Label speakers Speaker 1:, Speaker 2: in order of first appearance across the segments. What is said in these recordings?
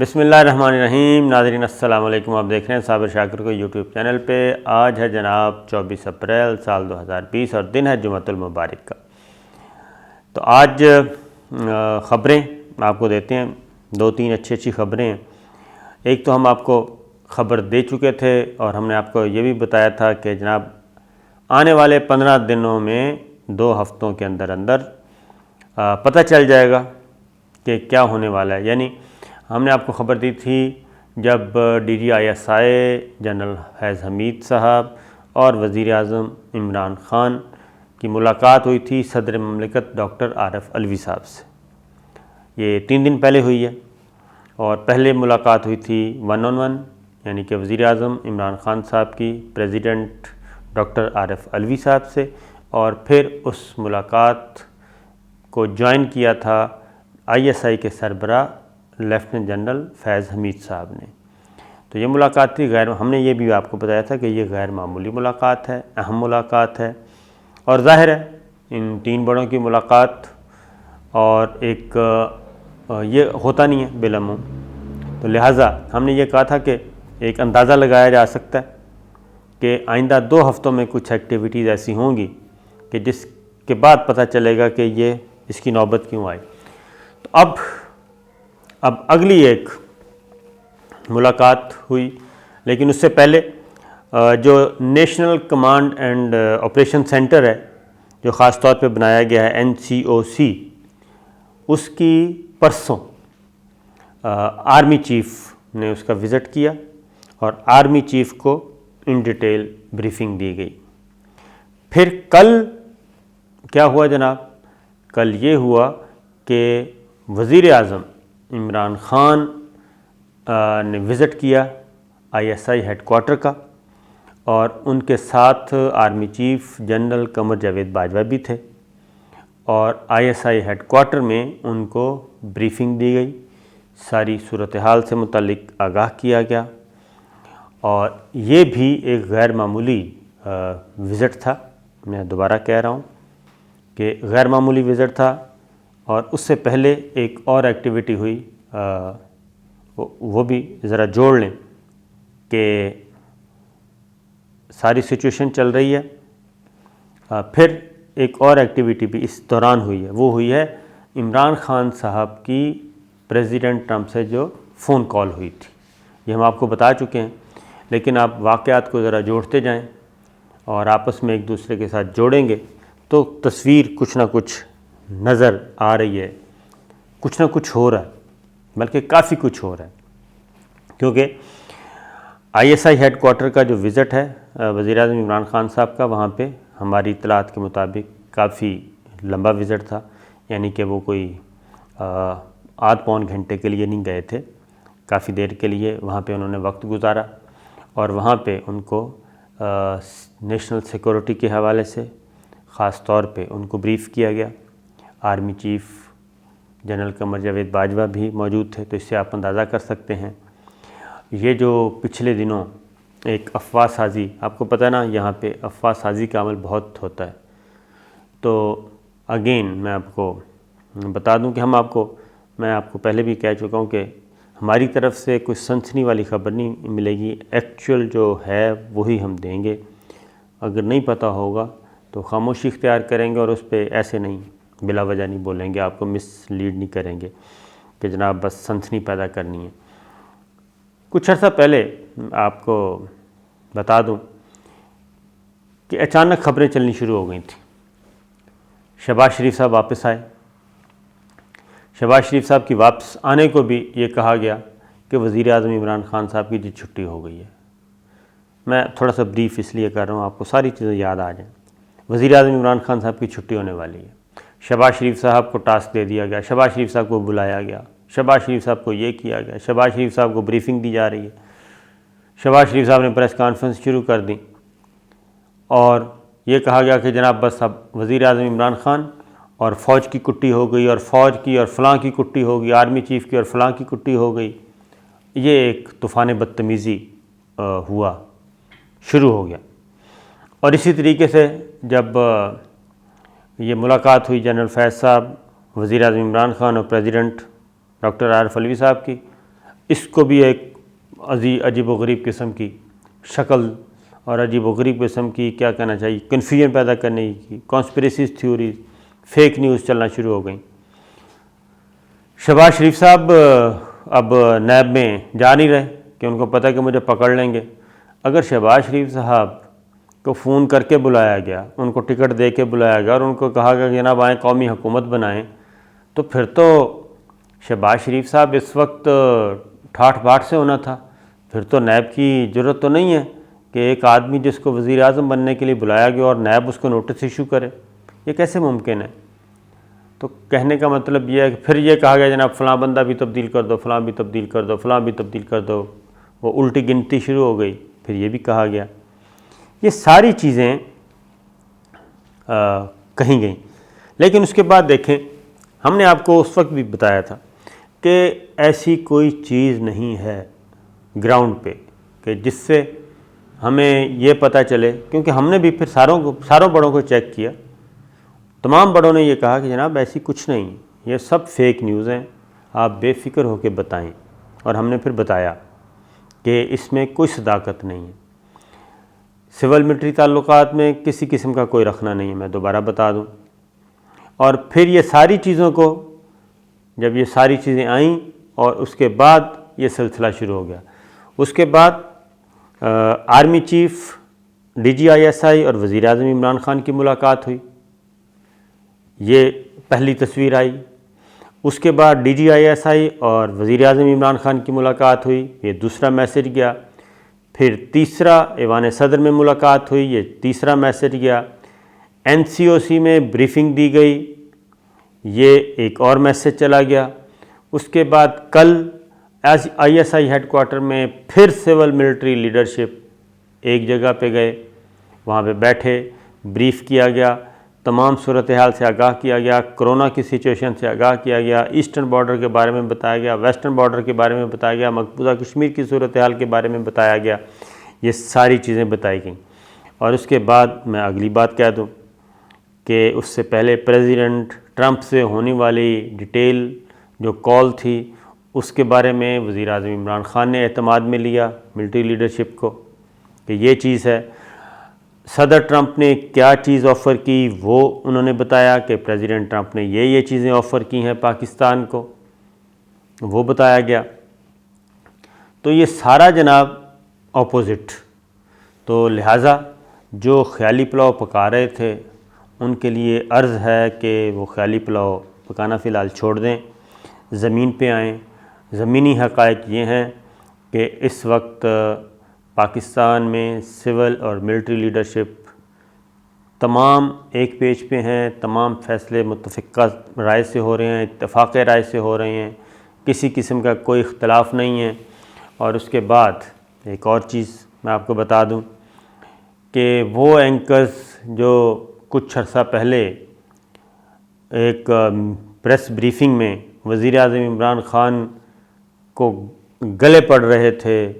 Speaker 1: بسم اللہ الرحمن الرحیم۔ ناظرین السلام علیکم، آپ دیکھ رہے ہیں صابر شاکر کو یوٹیوب چینل پہ۔ آج ہے جناب 24 اپریل سال 2020 اور دن ہے جمعۃ المبارک کا۔ تو آج خبریں آپ کو دیتے ہیں، 2-3 اچھی خبریں ہیں۔ ایک تو ہم آپ کو خبر دے چکے تھے اور ہم نے آپ کو یہ بھی بتایا تھا کہ جناب آنے والے 15 دنوں میں 2 ہفتوں کے اندر پتہ چل جائے گا کہ کیا ہونے والا ہے۔ یعنی ہم نے آپ کو خبر دی تھی جب DGISI جنرل فیض حمید صاحب اور وزیر اعظم عمران خان کی ملاقات ہوئی تھی صدر مملکت ڈاکٹر عارف علوی صاحب سے۔ یہ 3 دن پہلے ہوئی ہے اور پہلے ملاقات ہوئی تھی 1 on 1، یعنی کہ وزیر اعظم عمران خان صاحب کی پریزیڈنٹ ڈاکٹر عارف علوی صاحب سے، اور پھر اس ملاقات کو جوائن کیا تھا ISI کے سربراہ لیفٹیننٹ جنرل فیض حمید صاحب نے۔ تو یہ ملاقات تھی ہم نے یہ بھی آپ کو بتایا تھا کہ یہ غیر معمولی ملاقات ہے، اہم ملاقات ہے، اور ظاہر ہے ان 3 بڑوں کی ملاقات اور ایک یہ ہوتا نہیں ہے بالعموم، تو لہٰذا ہم نے یہ کہا تھا کہ ایک اندازہ لگایا جا سکتا ہے کہ آئندہ 2 ہفتوں میں کچھ ایکٹیویٹیز ایسی ہوں گی کہ جس کے بعد پتہ چلے گا کہ یہ اس کی نوبت کیوں آئی۔ تو اب اگلی ایک ملاقات ہوئی، لیکن اس سے پہلے جو national command and operation centre ہے جو خاص طور پہ بنایا گیا ہے NCOC، اس کی پرسوں آرمی چیف نے اس کا وزٹ کیا اور آرمی چیف کو ان ڈیٹیل بریفنگ دی گئی۔ پھر کل کیا ہوا جناب؟ کل یہ ہوا کہ وزیر اعظم عمران خان نے وزٹ کیا ISI ہیڈ کوارٹر کا، اور ان کے ساتھ army chief general Qamar Javed Bajwa بھی تھے، اور ISI ہیڈ کوارٹر میں ان کو بریفنگ دی گئی، ساری صورتحال سے متعلق آگاہ کیا گیا، اور یہ بھی ایک غیر معمولی وزٹ تھا۔ میں دوبارہ کہہ رہا ہوں کہ غیر معمولی وزٹ تھا، اور اس سے پہلے ایک اور ایکٹیویٹی ہوئی، وہ بھی ذرا جوڑ لیں کہ ساری سچویشن چل رہی ہے۔ پھر ایک اور ایکٹیویٹی بھی اس دوران ہوئی ہے، وہ ہوئی ہے عمران خان صاحب کی پریزیڈنٹ ٹرمپ سے جو فون کال ہوئی تھی۔ یہ ہم آپ کو بتا چکے ہیں، لیکن آپ واقعات کو ذرا جوڑتے جائیں اور آپس میں ایک دوسرے کے ساتھ جوڑیں گے تو تصویر کچھ نہ کچھ نظر آ رہی ہے، کچھ نہ کچھ ہو رہا ہے، بلکہ کافی کچھ ہو رہا ہے، کیونکہ ISI ہیڈ کوارٹر کا جو وزٹ ہے وزیر اعظم عمران خان صاحب کا، وہاں پہ ہماری اطلاعات کے مطابق کافی لمبا وزٹ تھا، یعنی کہ وہ کوئی 8-پون گھنٹے کے لیے نہیں گئے تھے، کافی دیر کے لیے وہاں پہ انہوں نے وقت گزارا، اور وہاں پہ ان کو نیشنل سیکورٹی کے حوالے سے خاص طور پہ ان کو بریف کیا گیا۔ Army chief general Qamar Javed Bajwa بھی موجود تھے، تو اس سے آپ اندازہ کر سکتے ہیں یہ جو پچھلے دنوں ایک افواہ سازی، آپ کو پتہ ہے نا یہاں پہ افواہ سازی کا عمل بہت ہوتا ہے، تو اگین میں آپ کو بتا دوں کہ میں آپ کو پہلے بھی کہہ چکا ہوں کہ ہماری طرف سے کوئی سنسنی والی خبر نہیں ملے گی، ایکچوئل جو ہے وہی ہم دیں گے۔ اگر نہیں پتہ ہوگا تو خاموشی اختیار کریں گے، اور اس پہ ایسے نہیں بلا وجہ نہیں بولیں گے، آپ کو مس لیڈ نہیں کریں گے کہ جناب بس سنسنی پیدا کرنی ہے۔ کچھ عرصہ پہلے آپ کو بتا دوں کہ اچانک خبریں چلنی شروع ہو گئی تھیں۔ شہباز شریف صاحب واپس آئے، شہباز شریف صاحب کی واپس آنے کو بھی یہ کہا گیا کہ وزیر اعظم عمران خان صاحب کی جی چھٹی ہو گئی ہے۔ میں تھوڑا سا بریف اس لیے کر رہا ہوں، آپ کو ساری چیزیں یاد آ جائیں۔ وزیر اعظم عمران خان صاحب کی چھٹی ہونے والی ہے، شہباز شریف صاحب کو ٹاسک دے دیا گیا، شہباز شریف صاحب کو بلایا گیا، شہباز شریف صاحب کو یہ کیا گیا، شہباز شریف صاحب کو بریفنگ دی جا رہی ہے، شہباز شریف صاحب نے پریس کانفرنس شروع کر دی، اور یہ کہا گیا کہ جناب بس اب وزیر اعظم عمران خان اور فوج کی کٹی ہو گئی، اور فوج کی اور فلاں کی کٹی ہو گئی، آرمی چیف کی اور فلاں کی کٹی ہو گئی۔ یہ ایک طوفان بدتمیزی ہوا، شروع ہو گیا۔ اور اسی طریقے سے جب یہ ملاقات ہوئی جنرل فیض صاحب، وزیر اعظم عمران خان اور پریزیڈنٹ ڈاکٹر عارف علوی صاحب کی، اس کو بھی ایک عجیب و غریب قسم کی شکل اور عجیب و غریب قسم کی کیا کہنا چاہیے کنفیوژن پیدا کرنے کی کانسپریسیز تھیوریز فیک نیوز چلنا شروع ہو گئیں۔ شہباز شریف صاحب اب نیب میں جا نہیں رہے کہ ان کو پتہ کہ مجھے پکڑ لیں گے۔ اگر شہباز شریف صاحب کو فون کر کے بلایا گیا، ان کو ٹکٹ دے کے بلایا گیا اور ان کو کہا گیا کہ جناب آئیں قومی حکومت بنائیں، تو پھر تو شہباز شریف صاحب اس وقت ٹھاٹھ باٹھ سے ہونا تھا۔ پھر تو نیب کی ضرورت تو نہیں ہے کہ ایک آدمی جس کو وزیر اعظم بننے کے لیے بلایا گیا اور نیب اس کو نوٹس ایشو کرے، یہ کیسے ممکن ہے؟ تو کہنے کا مطلب یہ ہے کہ پھر یہ کہا گیا جناب فلاں بندہ بھی تبدیل کر دو، فلاں بھی تبدیل کر دو، فلاں بھی تبدیل کر دو، وہ الٹی گنتی شروع ہو گئی۔ پھر یہ بھی کہا گیا، یہ ساری چیزیں کہیں گئیں۔ لیکن اس کے بعد دیکھیں، ہم نے آپ کو اس وقت بھی بتایا تھا کہ ایسی کوئی چیز نہیں ہے گراؤنڈ پہ کہ جس سے ہمیں یہ پتہ چلے، کیونکہ ہم نے بھی پھر ساروں بڑوں کو چیک کیا، تمام بڑوں نے یہ کہا کہ جناب ایسی کچھ نہیں، یہ سب فیک نیوز ہیں، آپ بے فکر ہو کے بتائیں۔ اور ہم نے پھر بتایا کہ اس میں کوئی صداقت نہیں ہے، سول ملٹری تعلقات میں کسی قسم کا کوئی رکھنا نہیں ہے، میں دوبارہ بتا دوں۔ اور پھر یہ ساری چیزوں کو جب یہ ساری چیزیں آئیں اور اس کے بعد یہ سلسلہ شروع ہو گیا، اس کے بعد آرمی چیف DGISI اور وزیر اعظم عمران خان کی ملاقات ہوئی، یہ پہلی تصویر آئی۔ اس کے بعد DGISI اور وزیر اعظم عمران خان کی ملاقات ہوئی، یہ دوسرا میسج گیا۔ پھر تیسرا ایوان صدر میں ملاقات ہوئی، یہ تیسرا میسج گیا۔ NCOC میں بریفنگ دی گئی، یہ ایک اور میسج چلا گیا۔ اس کے بعد کل ISI ہیڈ کوارٹر میں پھر سول ملٹری لیڈرشپ ایک جگہ پہ گئے، وہاں پہ بیٹھے، بریف کیا گیا، تمام صورتحال سے آگاہ کیا گیا، کرونا کی سچویشن سے آگاہ کیا گیا، ایسٹرن بارڈر کے بارے میں بتایا گیا، ویسٹرن بارڈر کے بارے میں بتایا گیا، مقبوضہ کشمیر کی صورتحال کے بارے میں بتایا گیا، یہ ساری چیزیں بتائی گئیں۔ اور اس کے بعد میں اگلی بات کہہ دوں کہ اس سے پہلے پریزیڈنٹ ٹرمپ سے ہونے والی ڈیٹیل جو کال تھی، اس کے بارے میں وزیر اعظم عمران خان نے اعتماد میں لیا ملٹری لیڈرشپ کو کہ یہ چیز ہے۔ صدر ٹرمپ نے کیا چیز آفر کی وہ انہوں نے بتایا کہ پریزیڈنٹ ٹرمپ نے یہ چیزیں آفر کی ہیں پاکستان کو، وہ بتایا گیا۔ تو یہ سارا جناب اپوزٹ، تو لہٰذا جو خیالی پلاؤ پکا رہے تھے ان کے لیے عرض ہے کہ وہ خیالی پلاؤ پکانا فی الحال چھوڑ دیں، زمین پہ آئیں۔ زمینی حقائق یہ ہیں کہ اس وقت پاکستان میں سول اور ملٹری لیڈرشپ تمام ایک پیج پہ ہیں، تمام فیصلے متفقہ رائے سے ہو رہے ہیں، اتفاق رائے سے ہو رہے ہیں، کسی قسم کا کوئی اختلاف نہیں ہے۔ اور اس کے بعد ایک اور چیز میں آپ کو بتا دوں کہ وہ اینکرز جو کچھ عرصہ پہلے ایک پریس بریفنگ میں وزیر اعظم عمران خان کو گلے پڑ رہے تھے،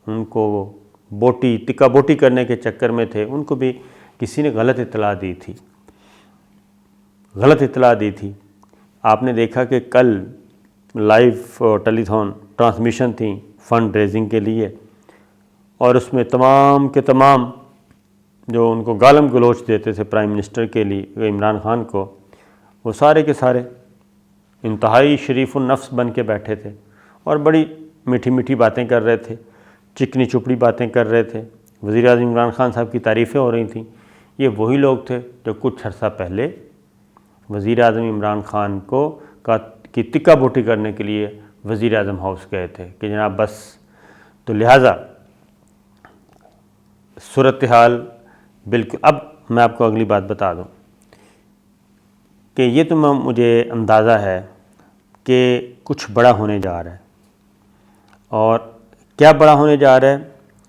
Speaker 1: ان کو بوٹی تکا بوٹی کرنے کے چکر میں تھے، ان کو بھی کسی نے غلط اطلاع دی تھی۔ آپ نے دیکھا کہ کل لائیو ٹیلی تھون ٹرانسمیشن تھی فنڈ ریزنگ کے لیے، اور اس میں تمام کے تمام جو ان کو گالم گلوچ دیتے تھے پرائم منسٹر کے لیے عمران خان کو، وہ سارے کے سارے انتہائی شریف النفس بن کے بیٹھے تھے اور بڑی میٹھی میٹھی باتیں کر رہے تھے، چکنی چپڑی باتیں کر رہے تھے، وزیر اعظم عمران خان صاحب کی تعریفیں ہو رہی تھیں۔ یہ وہی لوگ تھے جو کچھ عرصہ پہلے وزیر اعظم عمران خان کی تکا بوٹی کرنے کے لیے وزیر اعظم ہاؤس گئے تھے کہ جناب بس۔ تو لہٰذا صورتحال بالکل، اب میں آپ کو اگلی بات بتا دوں کہ یہ تو مجھے اندازہ ہے کہ کچھ بڑا ہونے جا رہا ہے، اور کیا بڑا ہونے جا رہا ہے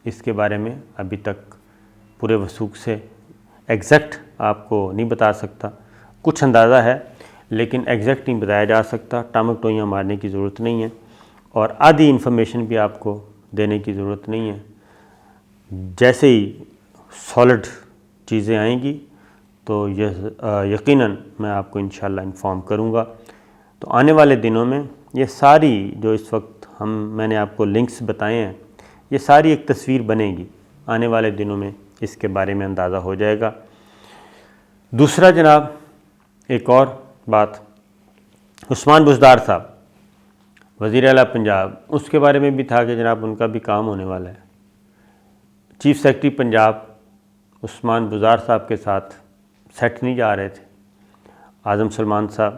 Speaker 1: اس کے بارے میں ابھی تک پورے وثوق سے ایگزیکٹ آپ کو نہیں بتا سکتا، کچھ اندازہ ہے لیکن ایگزیکٹ نہیں بتایا جا سکتا، ٹامک ٹوئیاں مارنے کی ضرورت نہیں ہے، اور آدھی انفارمیشن بھی آپ کو دینے کی ضرورت نہیں ہے۔ جیسے ہی سالڈ چیزیں آئیں گی تو یقیناً میں آپ کو انشاءاللہ انفارم کروں گا۔ تو آنے والے دنوں میں یہ ساری جو اس وقت میں نے آپ کو لنکس بتائے ہیں، یہ ساری ایک تصویر بنے گی، آنے والے دنوں میں اس کے بارے میں اندازہ ہو جائے گا۔ دوسرا جناب ایک اور بات، عثمان بزدار صاحب وزیر اعلیٰ پنجاب، اس کے بارے میں بھی تھا کہ جناب ان کا بھی کام ہونے والا ہے۔ چیف سیکرٹری پنجاب عثمان بزدار صاحب کے ساتھ سیٹ نہیں جا رہے تھے۔ اعظم سلمان صاحب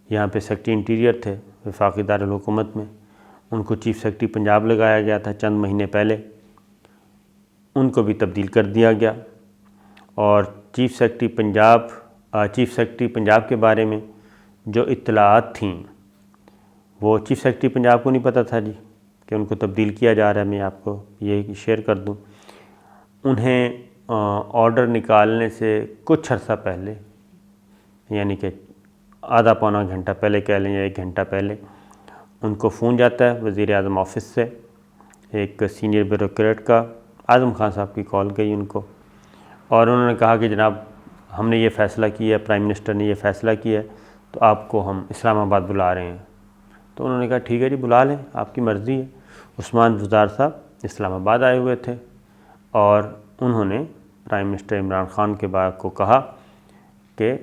Speaker 1: یہاں پہ سیکرٹری انٹیریئر تھے وفاقی دارالحکومت میں، ان کو چیف سیکرٹری پنجاب لگایا گیا تھا چند مہینے پہلے، ان کو بھی تبدیل کر دیا گیا، اور چیف سیکرٹری پنجاب کے بارے میں جو اطلاعات تھیں وہ چیف سیکرٹری پنجاب کو نہیں پتہ تھا جی کہ ان کو تبدیل کیا جا رہا ہے۔ میں آپ کو یہ شیئر کر دوں، انہیں آرڈر نکالنے سے کچھ عرصہ پہلے، یعنی کہ آدھا پونا گھنٹہ پہلے کہہ لیں یا 1 گھنٹہ پہلے، ان کو فون جاتا ہے وزیر اعظم آفس سے، ایک سینئر بیوروکریٹ کا، اعظم خان صاحب کی کال گئی ان کو، اور انہوں نے کہا کہ جناب ہم نے یہ فیصلہ کیا ہے، پرائم منسٹر نے یہ فیصلہ کیا ہے، تو آپ کو ہم اسلام آباد بلا رہے ہیں۔ تو انہوں نے کہا ٹھیک ہے جی بلا لیں، آپ کی مرضی ہے۔ عثمان بزدار صاحب اسلام آباد آئے ہوئے تھے، اور انہوں نے پرائم منسٹر عمران خان کے بعد کو کہا کہ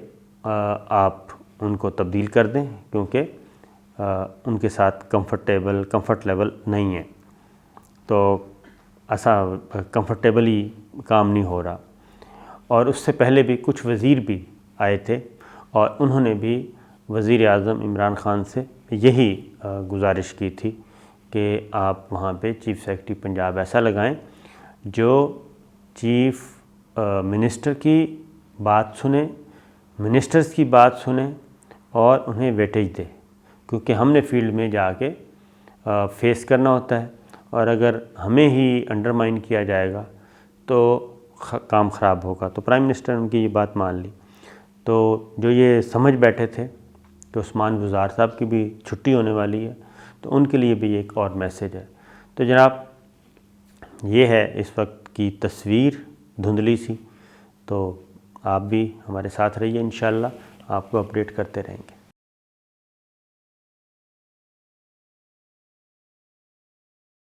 Speaker 1: آپ ان کو تبدیل کر دیں، کیونکہ ان کے ساتھ کمفرٹ لیول نہیں ہے، تو ایسا کمفرٹیبلی کام نہیں ہو رہا۔ اور اس سے پہلے بھی کچھ وزیر بھی آئے تھے، اور انہوں نے بھی وزیر اعظم عمران خان سے یہی گزارش کی تھی کہ آپ وہاں پہ چیف سیکرٹری پنجاب ایسا لگائیں جو چیف منسٹر کی بات سنیں، منسٹرز کی بات سنیں اور انہیں ویٹیج دے، کیونکہ ہم نے فیلڈ میں جا کے فیس کرنا ہوتا ہے، اور اگر ہمیں ہی انڈرمائن کیا جائے گا تو کام خراب ہوگا۔ تو پرائم منسٹر نے ان کی یہ بات مان لی۔ تو جو یہ سمجھ بیٹھے تھے کہ عثمان بزدار صاحب کی بھی چھٹی ہونے والی ہے، تو ان کے لیے بھی ایک اور میسیج ہے۔ تو جناب یہ ہے اس وقت کی تصویر دھندلی سی، تو آپ بھی ہمارے ساتھ رہیے، انشاءاللہ آپ کو اپڈیٹ کرتے رہیں گے۔